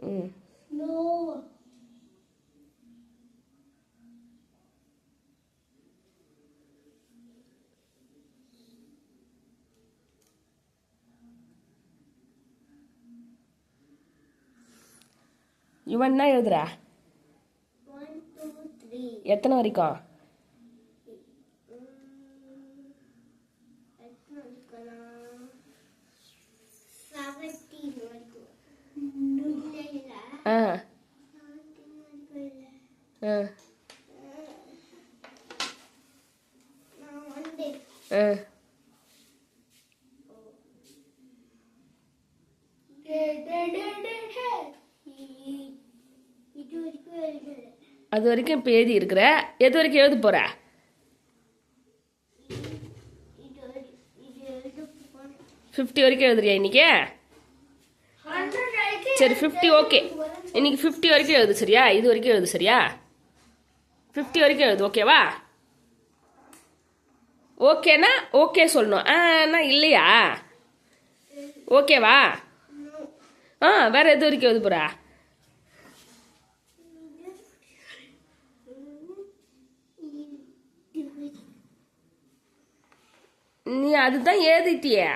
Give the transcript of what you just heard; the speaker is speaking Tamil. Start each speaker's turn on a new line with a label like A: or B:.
A: ம் இவன் என்ன எழுதுற? எத்தனை வரைக்கும்? ஆ ஆ ஆ அது வரைக்கும் இப்போ எழுதி இருக்கிற. எது வரைக்கும் எழுத போற? ஃபிஃப்டி வரைக்கும் எழுதுறியா இன்னைக்கு? சரி 50 ஓகே. இன்னைக்கு 50 வரைக்கும் எழுது சரியா? இது வரைக்கும் எழுது சரியா? 50 வரைக்கும் எழுது ஓகேவா? ஓகேனா ஓகே சொல்லணும். ஆனா இல்லையா? ஓகேவா? வேற எது வரைக்கும் எழுத போற? நீ அதுதான் எழுதிட்டியே.